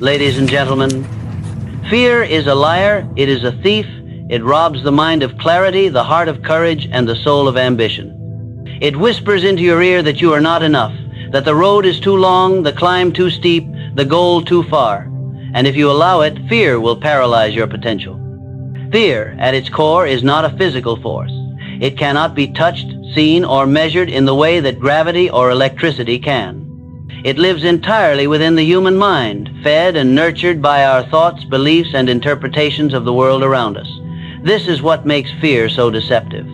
Ladies and gentlemen, fear is a liar, it is a thief, it robs the mind of clarity, the heart of courage, and the soul of ambition. It whispers into your ear that you are not enough, that the road is too long, the climb too steep, the goal too far. And if you allow it, fear will paralyze your potential. Fear, at its core, is not a physical force. It cannot be touched, seen, or measured in the way that gravity or electricity can. It lives entirely within the human mind, fed and nurtured by our thoughts, beliefs, and interpretations of the world around us. This is what makes fear so deceptive.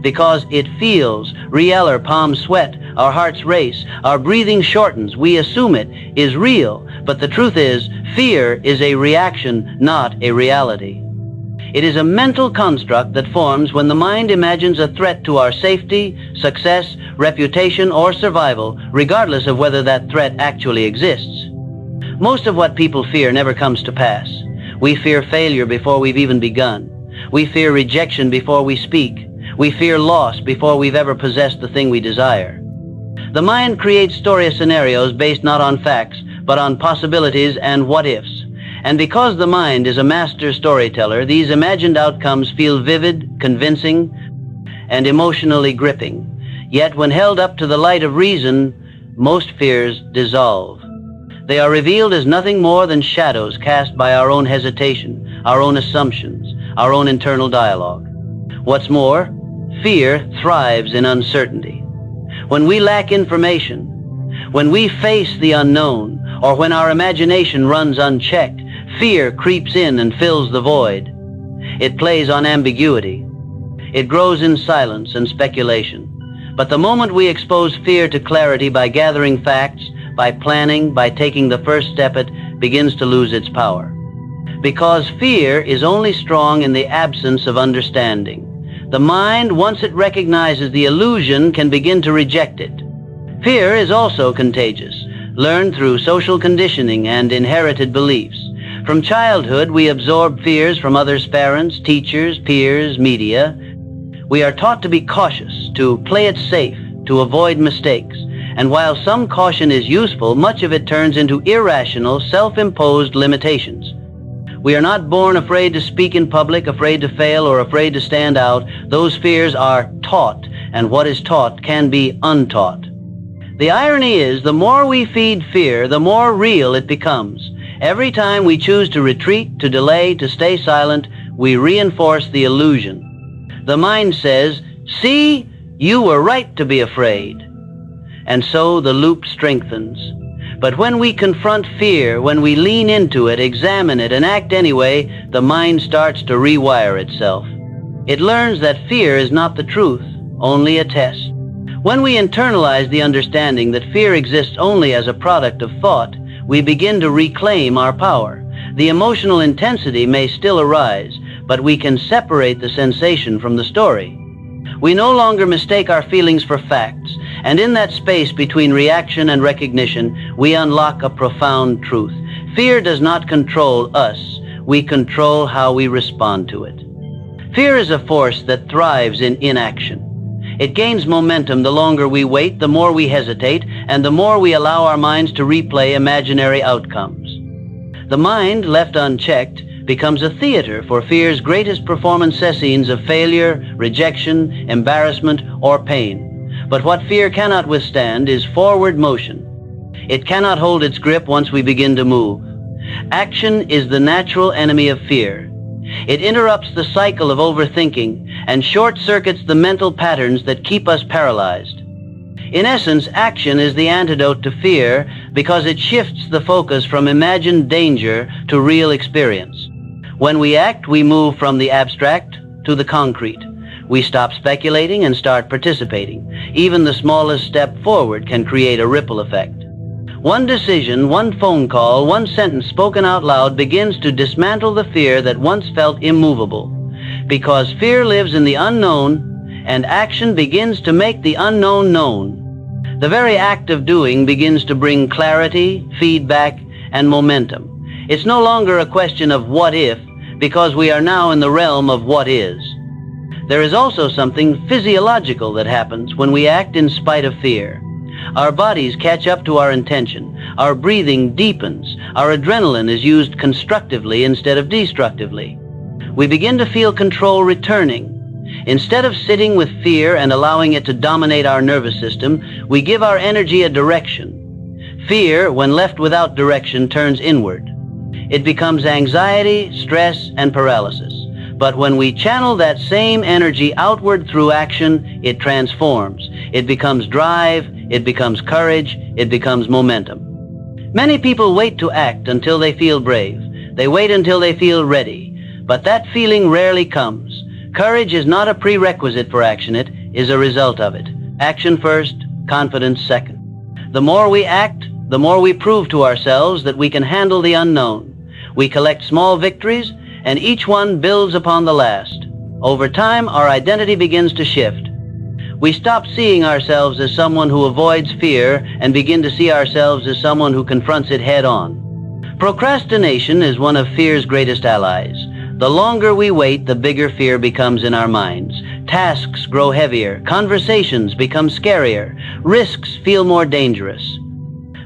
Because it feels, real, our palms sweat, our hearts race, our breathing shortens, we assume it is real. But the truth is, fear is a reaction, not a reality. It is a mental construct that forms when the mind imagines a threat to our safety, success, reputation, or survival, regardless of whether that threat actually exists. Most of what people fear never comes to pass. We fear failure before we've even begun. We fear rejection before we speak. We fear loss before we've ever possessed the thing we desire. The mind creates story scenarios based not on facts, but on possibilities and what-ifs. And because the mind is a master storyteller, these imagined outcomes feel vivid, convincing, and emotionally gripping. Yet when held up to the light of reason, most fears dissolve. They are revealed as nothing more than shadows cast by our own hesitation, our own assumptions, our own internal dialogue. What's more, fear thrives in uncertainty. When we lack information, when we face the unknown, or when our imagination runs unchecked, fear creeps in and fills the void. It plays on ambiguity. It grows in silence and speculation. But the moment we expose fear to clarity by gathering facts, by planning, by taking the first step, it begins to lose its power. Because fear is only strong in the absence of understanding. The mind, once it recognizes the illusion, can begin to reject it. Fear is also contagious, learned through social conditioning and inherited beliefs. From childhood, we absorb fears from others' parents, teachers, peers, media. We are taught to be cautious, to play it safe, to avoid mistakes. And while some caution is useful, much of it turns into irrational, self-imposed limitations. We are not born afraid to speak in public, afraid to fail, or afraid to stand out. Those fears are taught, and what is taught can be untaught. The irony is, the more we feed fear, the more real it becomes. Every time we choose to retreat, to delay, to stay silent, we reinforce the illusion. The mind says, "See, you were right to be afraid." And so the loop strengthens. But when we confront fear, when we lean into it, examine it, and act anyway, the mind starts to rewire itself. It learns that fear is not the truth, only a test. When we internalize the understanding that fear exists only as a product of thought, we begin to reclaim our power. The emotional intensity may still arise, but we can separate the sensation from the story. We no longer mistake our feelings for facts, and in that space between reaction and recognition, we unlock a profound truth. Fear does not control us. We control how we respond to it. Fear is a force that thrives in inaction. It gains momentum the longer we wait, the more we hesitate, and the more we allow our minds to replay imaginary outcomes. The mind, left unchecked, becomes a theater for fear's greatest performance scenes of failure, rejection, embarrassment, or pain. But what fear cannot withstand is forward motion. It cannot hold its grip once we begin to move. Action is the natural enemy of fear. It interrupts the cycle of overthinking and short-circuits the mental patterns that keep us paralyzed. In essence, action is the antidote to fear because it shifts the focus from imagined danger to real experience. When we act, we move from the abstract to the concrete. We stop speculating and start participating. Even the smallest step forward can create a ripple effect. One decision, one phone call, one sentence spoken out loud begins to dismantle the fear that once felt immovable. Because fear lives in the unknown, and action begins to make the unknown known. The very act of doing begins to bring clarity, feedback, and momentum. It's no longer a question of what if, because we are now in the realm of what is. There is also something physiological that happens when we act in spite of fear. Our bodies catch up to our intention. Our breathing deepens. Our adrenaline is used constructively instead of destructively. We begin to feel control returning. Instead of sitting with fear and allowing it to dominate our nervous system, we give our energy a direction. Fear, when left without direction, turns inward. It becomes anxiety, stress, and paralysis. But when we channel that same energy outward through action, it transforms. It becomes drive, it becomes courage, it becomes momentum. Many people wait to act until they feel brave. They wait until they feel ready. But that feeling rarely comes. Courage is not a prerequisite for action, it is a result of it. Action first, confidence second. The more we act, the more we prove to ourselves that we can handle the unknown. We collect small victories, and each one builds upon the last. Over time, our identity begins to shift. We stop seeing ourselves as someone who avoids fear and begin to see ourselves as someone who confronts it head on. Procrastination is one of fear's greatest allies. The longer we wait, the bigger fear becomes in our minds. Tasks grow heavier, conversations become scarier, risks feel more dangerous.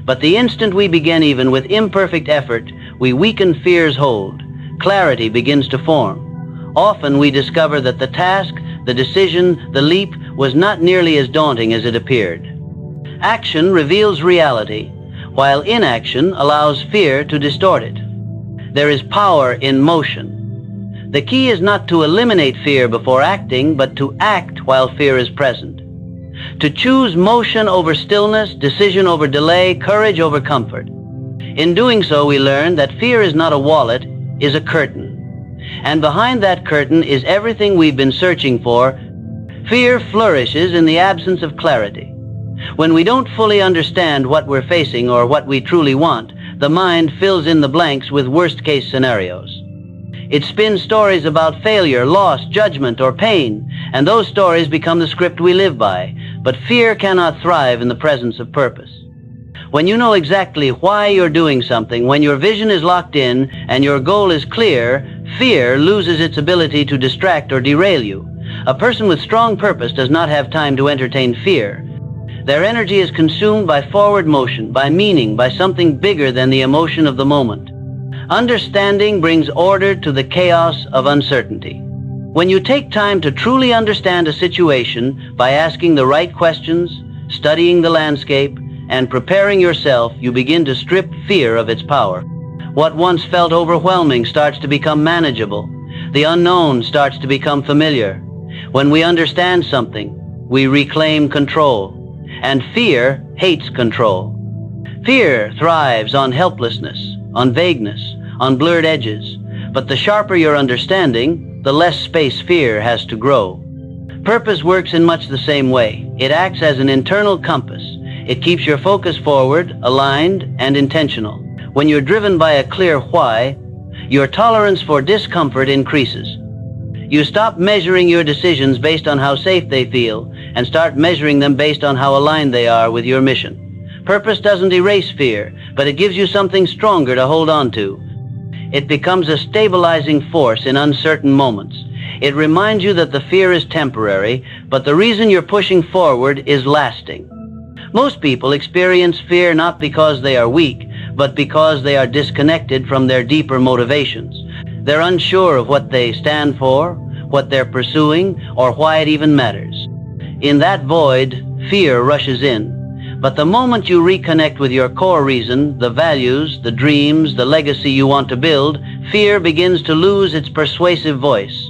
But the instant we begin even with imperfect effort, we weaken fear's hold. Clarity begins to form. Often we discover that the task, the decision, the leap was not nearly as daunting as it appeared. Action reveals reality, while inaction allows fear to distort it. There is power in motion. The key is not to eliminate fear before acting, but to act while fear is present. To choose motion over stillness, decision over delay, courage over comfort. In doing so, we learn that fear is not a wallet, is a curtain. And behind that curtain is everything we've been searching for. Fear flourishes in the absence of clarity. When we don't fully understand what we're facing or what we truly want, the mind fills in the blanks with worst-case scenarios. It spins stories about failure, loss, judgment, or pain, and those stories become the script we live by. But fear cannot thrive in the presence of purpose. When you know exactly why you're doing something, when your vision is locked in and your goal is clear, fear loses its ability to distract or derail you. A person with strong purpose does not have time to entertain fear. Their energy is consumed by forward motion, by meaning, by something bigger than the emotion of the moment. Understanding brings order to the chaos of uncertainty. When you take time to truly understand a situation by asking the right questions, studying the landscape, and preparing yourself, you begin to strip fear of its power. What once felt overwhelming starts to become manageable. The unknown starts to become familiar. When we understand something, we reclaim control. And fear hates control. Fear thrives on helplessness, on vagueness, on blurred edges. But the sharper your understanding, the less space fear has to grow. Purpose works in much the same way. It acts as an internal compass. It keeps your focus forward, aligned, and intentional. When you're driven by a clear why, your tolerance for discomfort increases. You stop measuring your decisions based on how safe they feel and start measuring them based on how aligned they are with your mission. Purpose doesn't erase fear, but it gives you something stronger to hold on to. It becomes a stabilizing force in uncertain moments. It reminds you that the fear is temporary, but the reason you're pushing forward is lasting. Most people experience fear not because they are weak, but because they are disconnected from their deeper motivations. They're unsure of what they stand for, what they're pursuing, or why it even matters. In that void, fear rushes in. But the moment you reconnect with your core reason, the values, the dreams, the legacy you want to build, fear begins to lose its persuasive voice.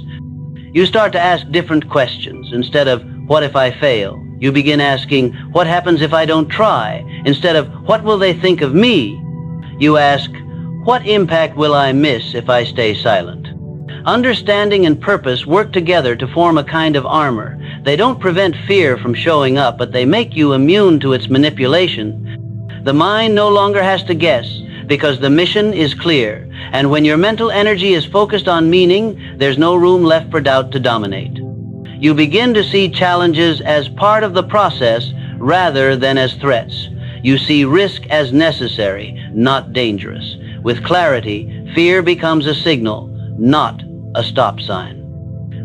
You start to ask different questions. Instead of, what if I fail? You begin asking, what happens if I don't try? Instead of, what will they think of me? You ask, what impact will I miss if I stay silent? Understanding and purpose work together to form a kind of armor. They don't prevent fear from showing up, but they make you immune to its manipulation. The mind no longer has to guess, because the mission is clear. And when your mental energy is focused on meaning, there's no room left for doubt to dominate. You begin to see challenges as part of the process rather than as threats. You see risk as necessary, not dangerous. With clarity, fear becomes a signal, not a stop sign.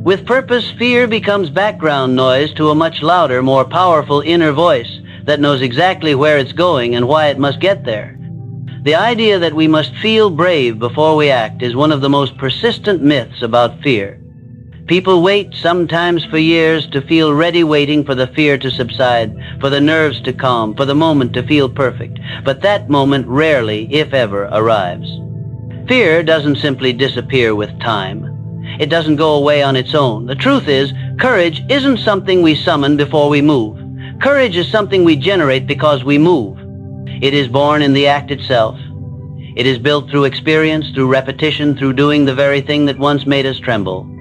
With purpose, fear becomes background noise to a much louder, more powerful inner voice. that knows exactly where it's going and why it must get there. The idea that we must feel brave before we act is one of the most persistent myths about fear. People wait, sometimes for years, to feel ready, waiting for the fear to subside, for the nerves to calm, for the moment to feel perfect. But that moment rarely, if ever, arrives. Fear doesn't simply disappear with time. It doesn't go away on its own. The truth is, courage isn't something we summon before we move. Courage is something we generate because we move. It is born in the act itself. It is built through experience, through repetition, through doing the very thing that once made us tremble.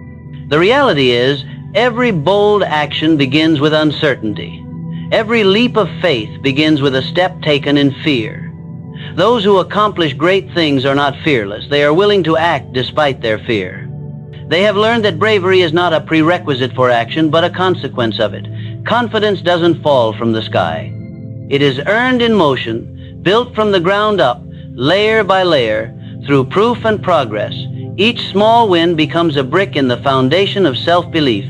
The reality is, every bold action begins with uncertainty. Every leap of faith begins with a step taken in fear. Those who accomplish great things are not fearless. They are willing to act despite their fear. They have learned that bravery is not a prerequisite for action, but a consequence of it. Confidence doesn't fall from the sky. It is earned in motion, built from the ground up, layer by layer, through proof and progress. Each small win becomes a brick in the foundation of self-belief.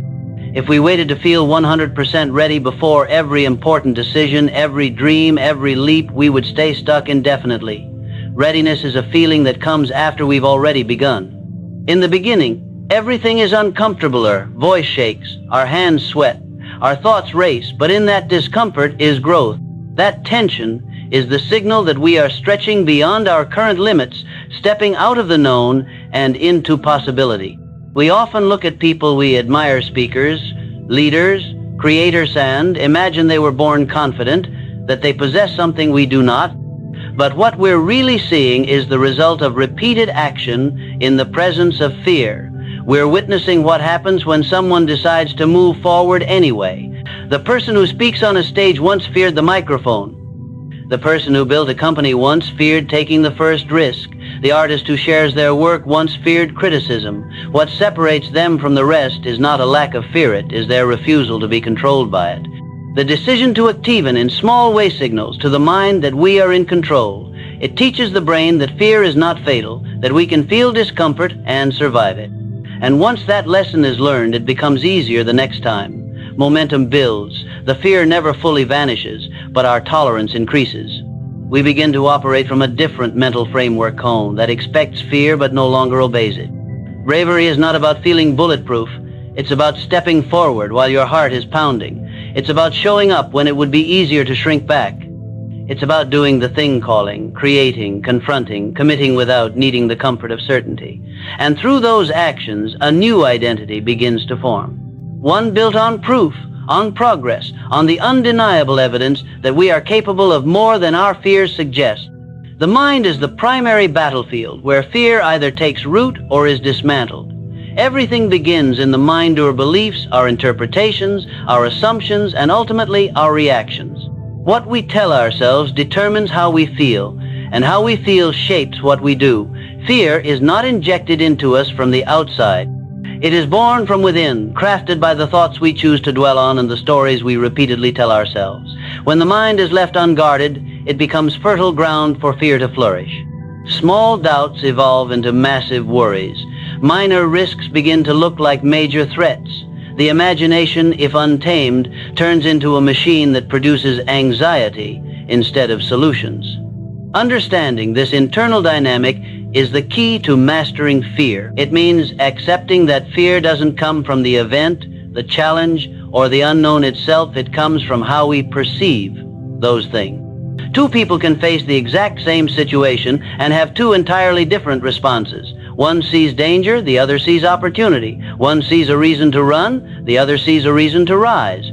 If we waited to feel 100% ready before every important decision, every dream, every leap, we would stay stuck indefinitely. Readiness is a feeling that comes after we've already begun. In the beginning, everything is uncomfortable. Our voice shakes, our hands sweat, our thoughts race, but in that discomfort is growth. That tension is the signal that we are stretching beyond our current limits, stepping out of the known and into possibility. We often look at people we admire, speakers, leaders, creators, and imagine they were born confident, that they possess something we do not. But what we're really seeing is the result of repeated action in the presence of fear. We're witnessing what happens when someone decides to move forward anyway. The person who speaks on a stage once feared the microphone. The person who built a company once feared taking the first risk. The artist who shares their work once feared criticism. What separates them from the rest is not a lack of fear, it is their refusal to be controlled by it. The decision to act even in small way signals to the mind that we are in control. It teaches the brain that fear is not fatal, that we can feel discomfort and survive it. And once that lesson is learned, it becomes easier the next time. Momentum builds. The fear never fully vanishes, but our tolerance increases. We begin to operate from a different mental framework home that expects fear but no longer obeys it. Bravery is not about feeling bulletproof. It's about stepping forward while your heart is pounding. It's about showing up when it would be easier to shrink back. It's about doing the thing, calling, creating, confronting, committing without needing the comfort of certainty. And through those actions, a new identity begins to form. One built on proof, on progress, on the undeniable evidence that we are capable of more than our fears suggest. The mind is the primary battlefield where fear either takes root or is dismantled. Everything begins in the mind. Our beliefs, our interpretations, our assumptions, and ultimately our reactions. What we tell ourselves determines how we feel, and how we feel shapes what we do. Fear is not injected into us from the outside. It is born from within, crafted by the thoughts we choose to dwell on and the stories we repeatedly tell ourselves. When the mind is left unguarded, it becomes fertile ground for fear to flourish. Small doubts evolve into massive worries. Minor risks begin to look like major threats. The imagination, if untamed, turns into a machine that produces anxiety instead of solutions. Understanding this internal dynamic is the key to mastering fear. It means accepting that fear doesn't come from the event, the challenge, or the unknown itself. It comes from how we perceive those things. Two people can face the exact same situation and have two entirely different responses. One sees danger, the other sees opportunity. One sees a reason to run, the other sees a reason to rise.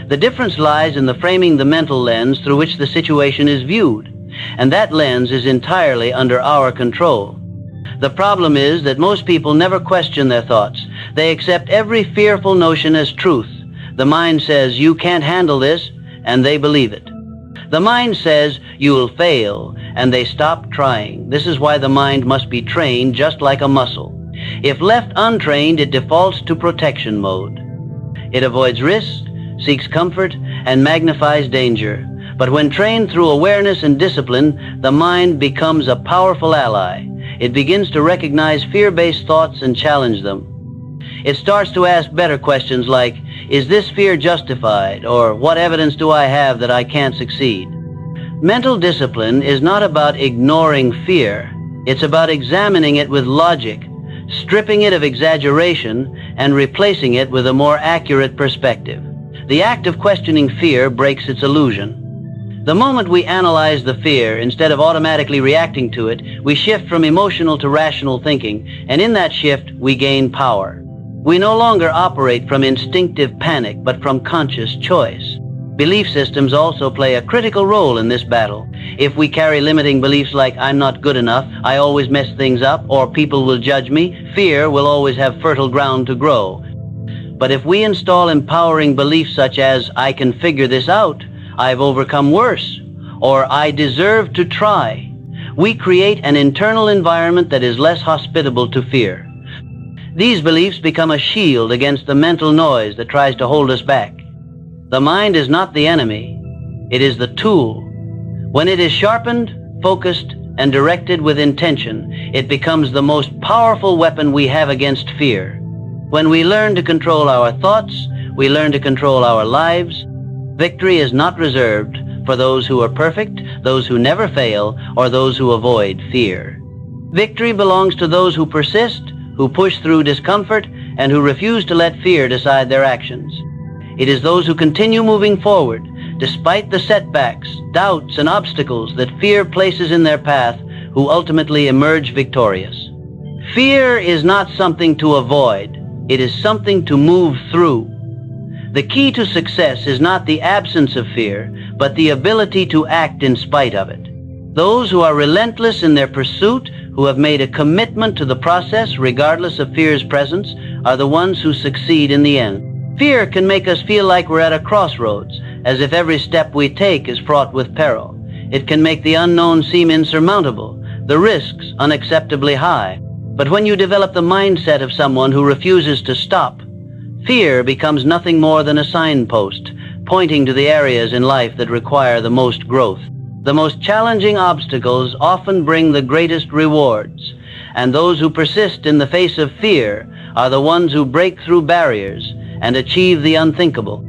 The difference lies in the framing the mental lens through which the situation is viewed. And that lens is entirely under our control. The problem is that most people never question their thoughts. They accept every fearful notion as truth. The mind says, "You can't handle this," and they believe it. The mind says, "You'll fail," and they stop trying. This is why the mind must be trained just like a muscle. If left untrained, it defaults to protection mode. It avoids risk, seeks comfort, and magnifies danger. But when trained through awareness and discipline, the mind becomes a powerful ally. It begins to recognize fear-based thoughts and challenge them. It starts to ask better questions like, Is this fear justified? Or what evidence do I have that I can't succeed? Mental discipline is not about ignoring fear. It's about examining it with logic, stripping it of exaggeration, and replacing it with a more accurate perspective. The act of questioning fear breaks its illusion. The moment we analyze the fear, instead of automatically reacting to it, we shift from emotional to rational thinking, and in that shift, we gain power. We no longer operate from instinctive panic, but from conscious choice. Belief systems also play a critical role in this battle. If we carry limiting beliefs like "I'm not good enough," "I always mess things up," or "people will judge me," fear will always have fertile ground to grow. But if we install empowering beliefs such as "I can figure this out," "I've overcome worse," or "I deserve to try," we create an internal environment that is less hospitable to fear. These beliefs become a shield against the mental noise that tries to hold us back. The mind is not the enemy. It is the tool. When it is sharpened, focused, and directed with intention, it becomes the most powerful weapon we have against fear. When we learn to control our thoughts, we learn to control our lives. Victory is not reserved for those who are perfect, those who never fail, or those who avoid fear. Victory belongs to those who persist, who push through discomfort, and who refuse to let fear decide their actions. It is those who continue moving forward, despite the setbacks, doubts, and obstacles that fear places in their path, who ultimately emerge victorious. Fear is not something to avoid. It is something to move through. The key to success is not the absence of fear, but the ability to act in spite of it. Those who are relentless in their pursuit, who have made a commitment to the process regardless of fear's presence, are the ones who succeed in the end. Fear can make us feel like we're at a crossroads, as if every step we take is fraught with peril. It can make the unknown seem insurmountable, the risks unacceptably high. But when you develop the mindset of someone who refuses to stop, fear becomes nothing more than a signpost, pointing to the areas in life that require the most growth. The most challenging obstacles often bring the greatest rewards, and those who persist in the face of fear are the ones who break through barriers and achieve the unthinkable.